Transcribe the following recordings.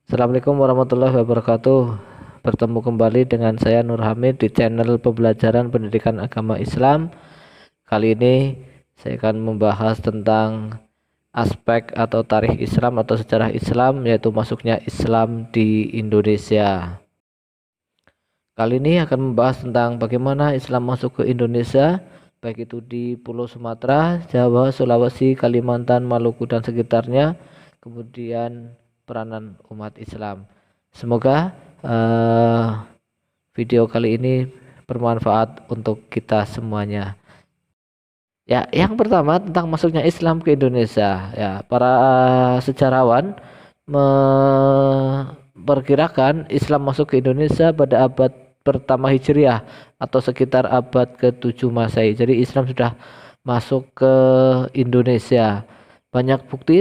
Assalamualaikum warahmatullahi wabarakatuh. Bertemu kembali dengan saya Nur Hamid di channel pembelajaran pendidikan agama Islam. Kali ini saya akan membahas tentang aspek atau tarikh Islam atau sejarah Islam, yaitu masuknya Islam di Indonesia. Kali ini akan membahas tentang bagaimana Islam masuk ke Indonesia, baik itu di Pulau Sumatera, Jawa, Sulawesi, Kalimantan, Maluku dan sekitarnya, kemudian peranan umat Islam. Semoga video kali ini bermanfaat untuk kita semuanya. Ya, yang pertama tentang masuknya Islam ke Indonesia. Ya, para sejarawan memperkirakan Islam masuk ke Indonesia pada abad pertama Hijriah atau sekitar abad ke-7 Masehi. Jadi Islam sudah masuk ke Indonesia. Banyak bukti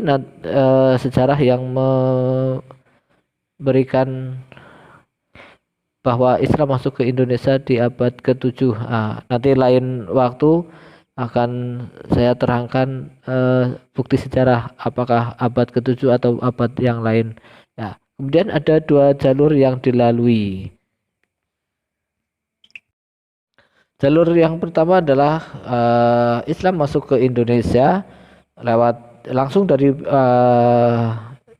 sejarah yang memberikan bahwa Islam masuk ke Indonesia di abad ke-7. Nanti lain waktu akan saya terangkan bukti sejarah apakah abad ke-7 atau abad yang lain. Ya, kemudian ada dua jalur yang dilalui. Jalur yang pertama adalah Islam masuk ke Indonesia lewat langsung dari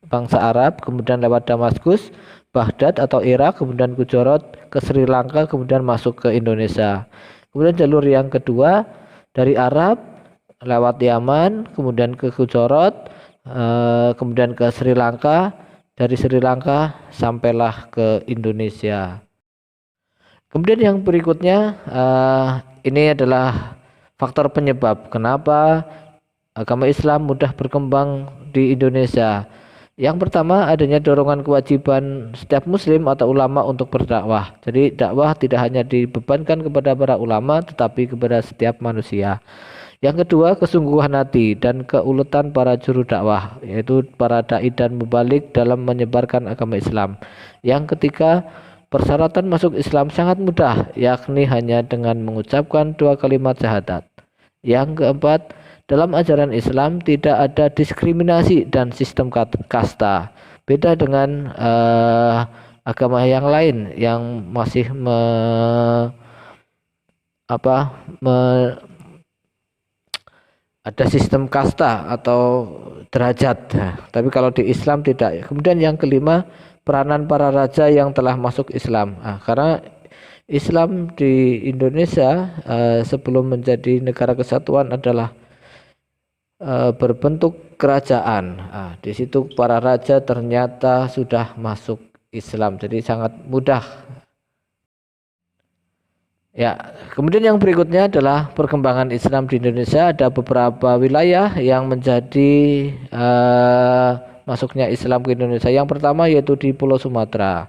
bangsa Arab, kemudian lewat Damaskus, Baghdad atau Irak, kemudian Gujarat ke Sri Lanka, kemudian masuk ke Indonesia. Kemudian jalur yang kedua dari Arab lewat Yaman, kemudian ke Gujarat, kemudian ke Sri Lanka, dari Sri Lanka sampailah ke Indonesia. Kemudian yang berikutnya ini adalah faktor penyebab kenapa agama Islam mudah berkembang di Indonesia. Yang pertama adanya dorongan kewajiban setiap muslim atau ulama untuk berdakwah. Jadi dakwah tidak hanya dibebankan kepada para ulama tetapi kepada setiap manusia. Yang kedua kesungguhan hati dan keuletan para juru dakwah, yaitu para dai dan mubalik dalam menyebarkan agama Islam. Yang ketiga persyaratan masuk Islam sangat mudah, yakni hanya dengan mengucapkan dua kalimat syahadat. Yang keempat, dalam ajaran Islam tidak ada diskriminasi dan sistem kasta. Beda dengan agama yang lain yang masih ada sistem kasta atau derajat. Tapi kalau di Islam tidak. Kemudian yang kelima, peranan para raja yang telah masuk Islam. Karena Islam di Indonesia sebelum menjadi negara kesatuan adalah berbentuk kerajaan. Di situ para raja ternyata sudah masuk Islam, jadi sangat mudah. Ya, kemudian yang berikutnya adalah perkembangan Islam di Indonesia. Ada beberapa wilayah yang menjadi masuknya Islam ke Indonesia. Yang pertama yaitu di Pulau Sumatera.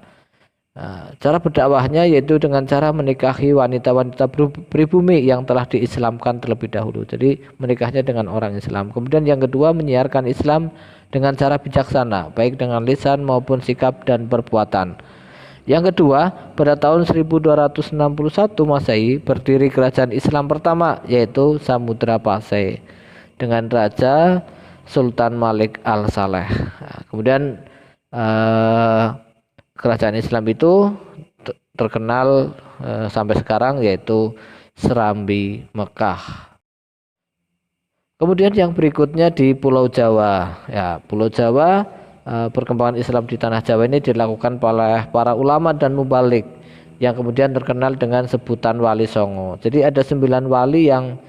Cara berdakwahnya yaitu dengan cara menikahi wanita-wanita pribumi yang telah diislamkan terlebih dahulu. Jadi menikahnya dengan orang Islam. Kemudian yang kedua menyiarkan Islam dengan cara bijaksana, baik dengan lisan maupun sikap dan perbuatan. Yang kedua, pada tahun 1261 Masehi berdiri kerajaan Islam pertama yaitu Samudra Pasai dengan Raja Sultan Malik Al-Saleh. Kemudian kerajaan Islam itu terkenal sampai sekarang yaitu Serambi Mekah. Kemudian yang berikutnya di Pulau Jawa. Ya, Pulau Jawa, perkembangan Islam di tanah Jawa ini dilakukan oleh para ulama dan mubalik yang kemudian terkenal dengan sebutan Wali Songo. Jadi ada 9 wali yang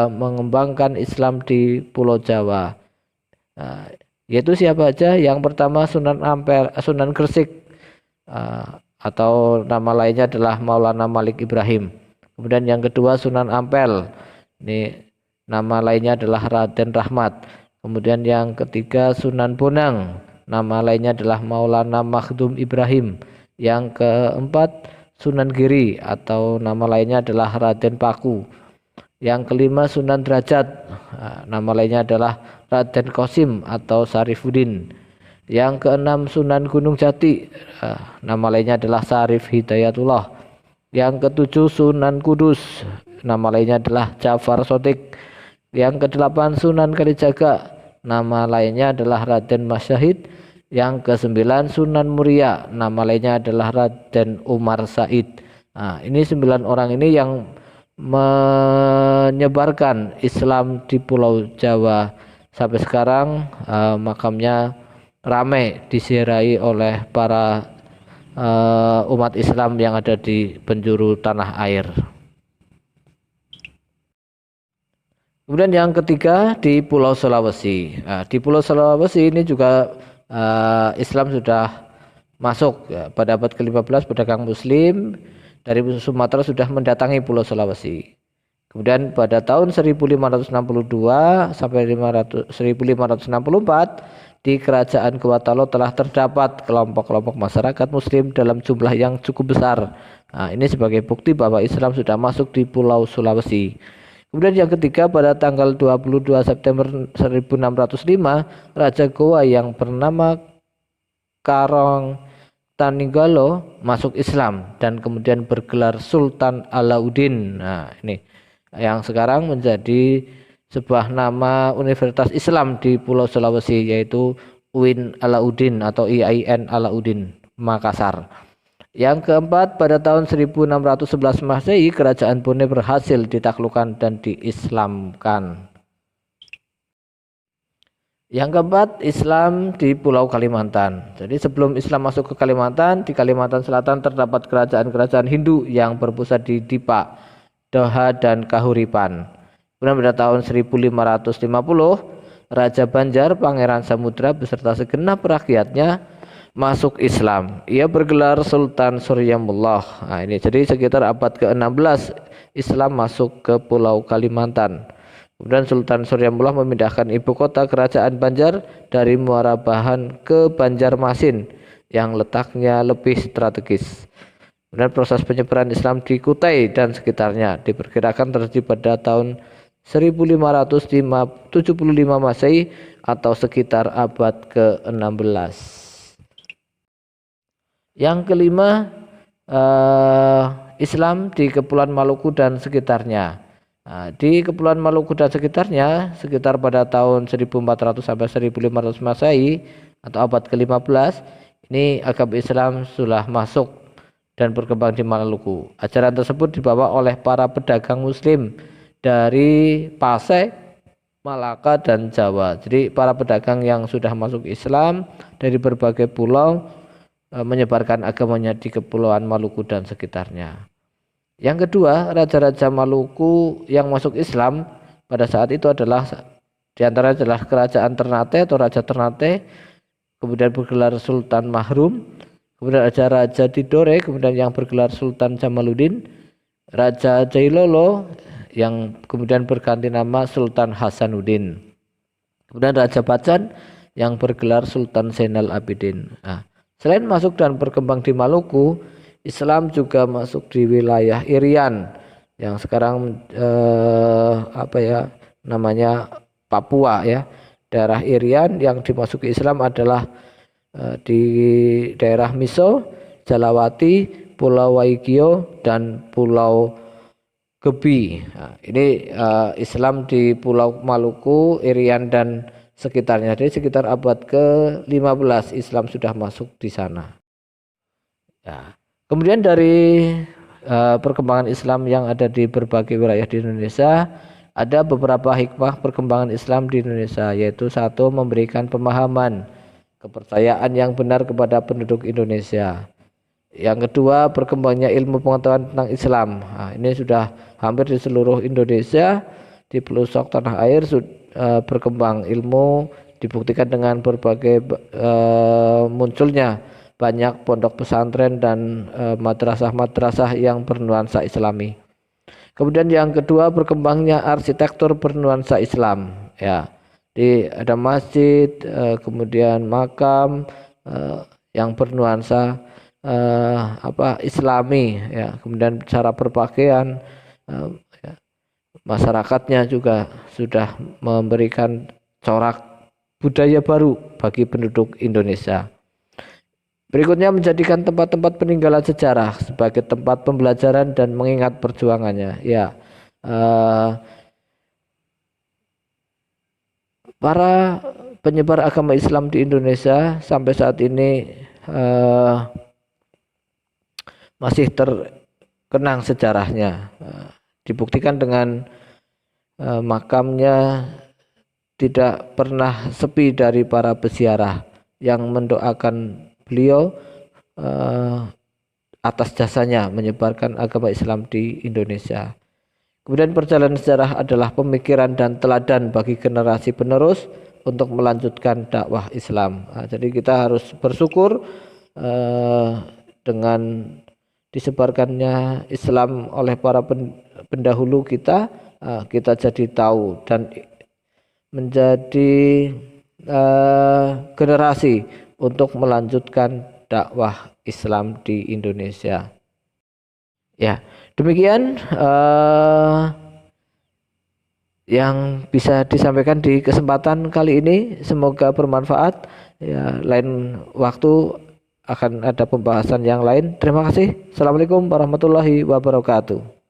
mengembangkan Islam di Pulau Jawa. Yaitu siapa aja? Yang pertama Sunan Ampel, Sunan Gresik, atau nama lainnya adalah Maulana Malik Ibrahim. Kemudian yang kedua Sunan Ampel, ini nama lainnya adalah Raden Rahmat. Kemudian yang ketiga Sunan Bonang, nama lainnya adalah Maulana Makhdum Ibrahim. Yang keempat Sunan Giri atau nama lainnya adalah Raden Paku. Yang kelima Sunan Derajat, nama lainnya adalah Raden Qasim atau Sarifuddin. Yang keenam Sunan Gunung Jati, nama lainnya adalah Syarif Hidayatullah. Yang ketujuh Sunan Kudus, nama lainnya adalah Ja'far Shadiq. Yang kedelapan Sunan Kalijaga, nama lainnya adalah Raden Masyahid. Yang ke-9 Sunan Muria, nama lainnya adalah Raden Umar Said. Nah, ini 9 orang ini yang menyebarkan Islam di Pulau Jawa. Sampai sekarang makamnya ramai disiarahi oleh para umat Islam yang ada di penjuru tanah air. Kemudian yang ketiga di Pulau Sulawesi. Nah, di Pulau Sulawesi ini juga Islam sudah masuk ya. Pada abad ke-15 pedagang Muslim dari Sumatera sudah mendatangi Pulau Sulawesi. Kemudian pada tahun 1562 sampai 1564 di Kerajaan Gorontalo telah terdapat kelompok-kelompok masyarakat Muslim dalam jumlah yang cukup besar. Nah, ini sebagai bukti bahwa Islam sudah masuk di Pulau Sulawesi. Kemudian yang ketiga pada tanggal 22 September 1605 Raja Goa yang bernama Karong Tanigalo masuk Islam dan kemudian bergelar Sultan Alauddin. Nah, ini yang sekarang menjadi sebuah nama Universitas Islam di Pulau Sulawesi yaitu UIN Alauddin atau IAIN Alauddin Makassar. Yang keempat pada tahun 1611 Masehi Kerajaan Bone berhasil ditaklukkan dan diislamkan. Yang keempat Islam di Pulau Kalimantan. Jadi sebelum Islam masuk ke Kalimantan, di Kalimantan Selatan terdapat kerajaan-kerajaan Hindu yang berpusat di Dipa, Doha dan Kahuripan. Kemudian pada tahun 1550 Raja Banjar Pangeran Samudra beserta segenap rakyatnya masuk Islam. Ia bergelar Sultan Suryamullah. Nah, ini jadi sekitar abad ke-16 Islam masuk ke Pulau Kalimantan. Kemudian Sultan Suryamullah memindahkan ibu kota kerajaan Banjar dari Muara Bahan ke Banjarmasin yang letaknya lebih strategis. Kemudian proses penyebaran Islam di Kutai dan sekitarnya diperkirakan terjadi pada tahun 1575 Masehi atau sekitar abad ke-16. Yang kelima Islam di Kepulauan Maluku dan sekitarnya. Nah, di Kepulauan Maluku dan sekitarnya sekitar pada tahun 1400 sampai 1500 Masehi atau abad ke-15 ini agama Islam sudah masuk dan berkembang di Maluku. Ajaran tersebut dibawa oleh para pedagang Muslim dari Pasai, Malaka dan Jawa. Jadi para pedagang yang sudah masuk Islam dari berbagai pulau menyebarkan agamanya di Kepulauan Maluku dan sekitarnya. Yang kedua, raja-raja Maluku yang masuk Islam pada saat itu adalah diantara adalah Kerajaan Ternate atau Raja Ternate, kemudian bergelar Sultan Mahrum, kemudian ada Raja Tidore, kemudian yang bergelar Sultan Jamaluddin, Raja Jailolo yang kemudian berganti nama Sultan Hasanuddin, kemudian Raja Bacan yang bergelar Sultan Zainal Abidin. Nah, selain masuk dan berkembang di Maluku, Islam juga masuk di wilayah Irian yang sekarang namanya Papua ya. Daerah Irian yang dimasuki Islam adalah di daerah Miso, Jalawati, Pulau Waigio dan Pulau Gebi. Nah, ini Islam di Pulau Maluku, Irian dan sekitarnya. Jadi sekitar abad ke-15 Islam sudah masuk di sana. Ya. Kemudian dari perkembangan Islam yang ada di berbagai wilayah di Indonesia, ada beberapa hikmah perkembangan Islam di Indonesia, yaitu satu, memberikan pemahaman kepercayaan yang benar kepada penduduk Indonesia. Yang kedua, berkembangnya ilmu pengetahuan tentang Islam. Nah, ini sudah hampir di seluruh Indonesia, di pelosok tanah air berkembang ilmu, dibuktikan dengan berbagai munculnya banyak pondok pesantren dan madrasah-madrasah yang bernuansa Islami. Kemudian yang kedua, berkembangnya arsitektur bernuansa Islam. Ya, ada masjid, kemudian makam yang bernuansa Islami. Ya, kemudian cara berpakaian. Masyarakatnya juga sudah memberikan corak budaya baru bagi penduduk Indonesia. Berikutnya, menjadikan tempat-tempat peninggalan sejarah sebagai tempat pembelajaran dan mengingat perjuangannya. Ya, para penyebar agama Islam di Indonesia sampai saat ini masih terkenang sejarahnya. Dibuktikan dengan makamnya tidak pernah sepi dari para peziarah yang mendoakan beliau atas jasanya menyebarkan agama Islam di Indonesia. Kemudian perjalanan sejarah adalah pemikiran dan teladan bagi generasi penerus untuk melanjutkan dakwah Islam. Jadi kita harus bersyukur dengan disebarkannya Islam oleh para pendahulu kita, kita jadi tahu dan menjadi generasi untuk melanjutkan dakwah Islam di Indonesia. Ya, demikian yang bisa disampaikan di kesempatan kali ini. Semoga bermanfaat. Ya, lain waktu akan ada pembahasan yang lain. Terima kasih. Assalamualaikum warahmatullahi wabarakatuh.